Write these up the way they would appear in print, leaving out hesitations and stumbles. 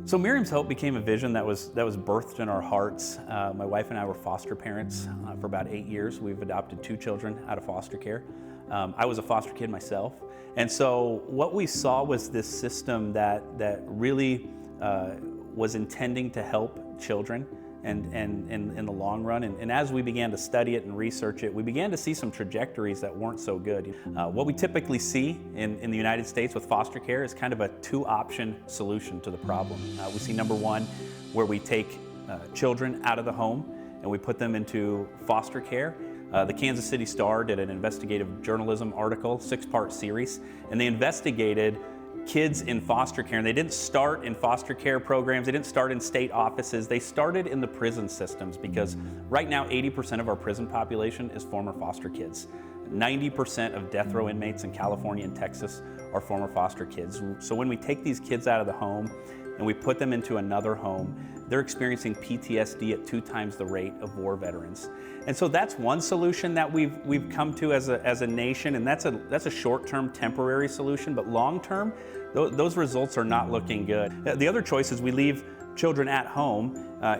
So Miriam's Hope became a vision that was birthed in our hearts. My wife and I were foster parents for about 8 years. We've adopted 2 children out of foster care. I was a foster kid myself. And so what we saw was this system that really was intending to help children and in the long run. And as we began to study it and research it, we began to see some trajectories that weren't so good. What we typically see in the United States with foster care is kind of a 2-option solution to the problem. We see number 1, where we take children out of the home and we put them into foster care. The Kansas City Star did an investigative journalism article, 6-part series, and they investigated kids in foster care. And they didn't start in foster care programs, they didn't start in state offices, they started in the prison systems, because right now 80% of our prison population is former foster kids. 90% of death row inmates in California and Texas are former foster kids. So when we take these kids out of the home and we put them into another home, they're experiencing PTSD at 2 times the rate of war veterans. And so that's one solution that we've come to as a nation, and that's a short-term temporary solution, but long-term, those results are not looking good. The other choice is we leave children at home.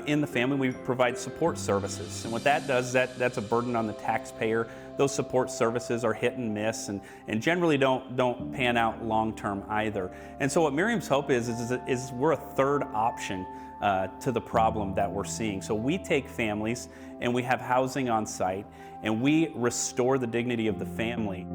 In the family, we provide support services. And what that does, that's a burden on the taxpayer. Those support services are hit and miss and generally don't pan out long-term either. And so what Miriam's Hope is we're a third option to the problem that we're seeing. So we take families and we have housing on site and we restore the dignity of the family.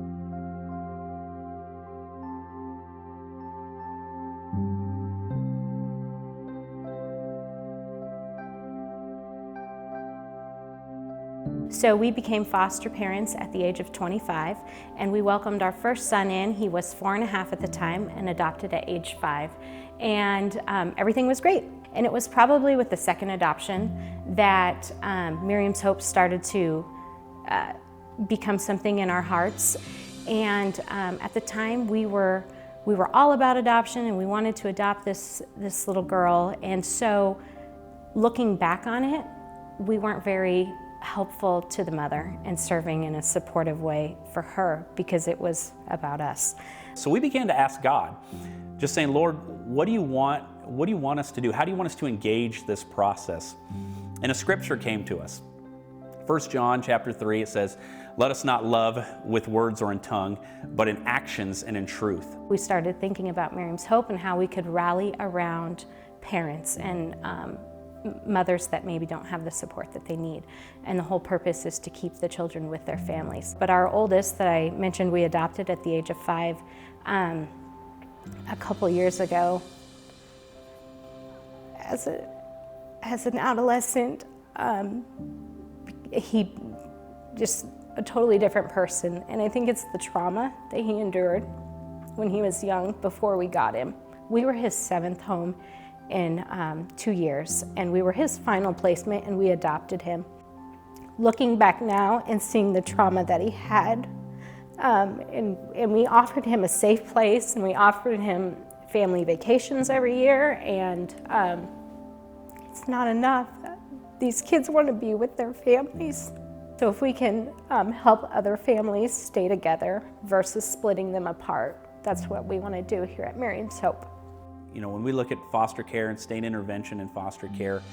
So we became foster parents at the age of 25, and we welcomed our first son in. He was 4.5 at the time and adopted at age 5. And everything was great. And it was probably with the second adoption that Miriam's Hope started to become something in our hearts. And at the time we were all about adoption, and we wanted to adopt this little girl. And so looking back on it, we weren't very helpful to the mother and serving in a supportive way for her, because it was about us. So we began to ask God, just saying, Lord, what do you want us to do? How do you want us to engage this process? And a scripture came to us. 1 John chapter 3, it says, let us not love with words or in tongue, but in actions and in truth. We started thinking about Miriam's Hope and how we could rally around parents and mothers that maybe don't have the support that they need. And the whole purpose is to keep the children with their families. But our oldest that I mentioned we adopted at the age of 5, a couple years ago, as an adolescent, he just a totally different person. And I think it's the trauma that he endured when he was young before we got him. We were his 7th home in 2 years, and we were his final placement, and we adopted him. Looking back now and seeing the trauma that he had, and we offered him a safe place, and we offered him family vacations every year, and it's not enough. These kids want to be with their families. So if we can help other families stay together versus splitting them apart, that's what we want to do here at Miriam's Hope. You know, when we look at foster care and state intervention in foster care,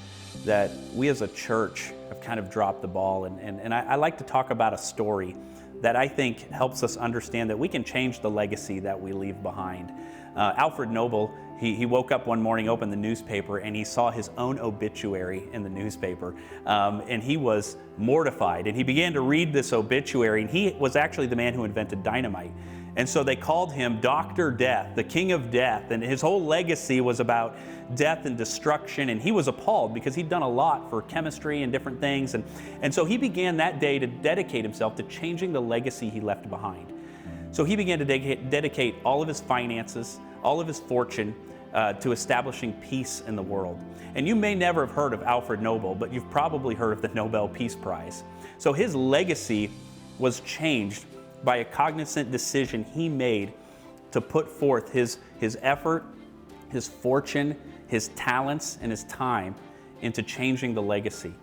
that we as a church have kind of dropped the ball. And I like to talk about a story that I think helps us understand that we can change the legacy that we leave behind. Alfred Noble, he woke up one morning, opened the newspaper, and he saw his own obituary in the newspaper. And he was mortified. And he began to read this obituary, and he was actually the man who invented dynamite. And so they called him Dr. Death, the King of Death, and his whole legacy was about death and destruction, and he was appalled because he'd done a lot for chemistry and different things, and so he began that day to dedicate himself to changing the legacy he left behind. So he began to dedicate all of his finances, all of his fortune, to establishing peace in the world. And you may never have heard of Alfred Nobel, but you've probably heard of the Nobel Peace Prize. So his legacy was changed by a cognizant decision he made to put forth his effort, his fortune, his talents, and his time into changing the legacy.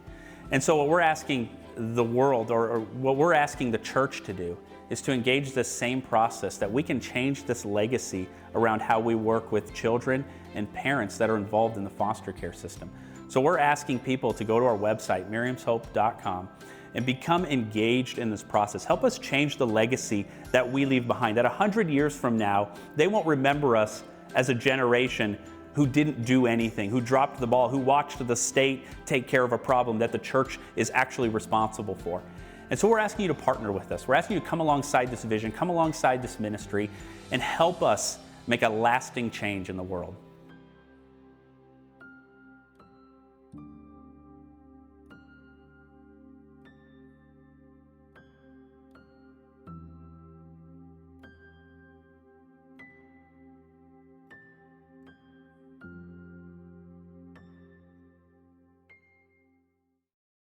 And so what we're asking the world, or what we're asking the church to do, is to engage this same process, that we can change this legacy around how we work with children and parents that are involved in the foster care system. So we're asking people to go to our website, miriamshope.com, and become engaged in this process. Help us change the legacy that we leave behind. That 100 years from now, they won't remember us as a generation who didn't do anything, who dropped the ball, who watched the state take care of a problem that the church is actually responsible for. And so we're asking you to partner with us. We're asking you to come alongside this vision, come alongside this ministry, and help us make a lasting change in the world.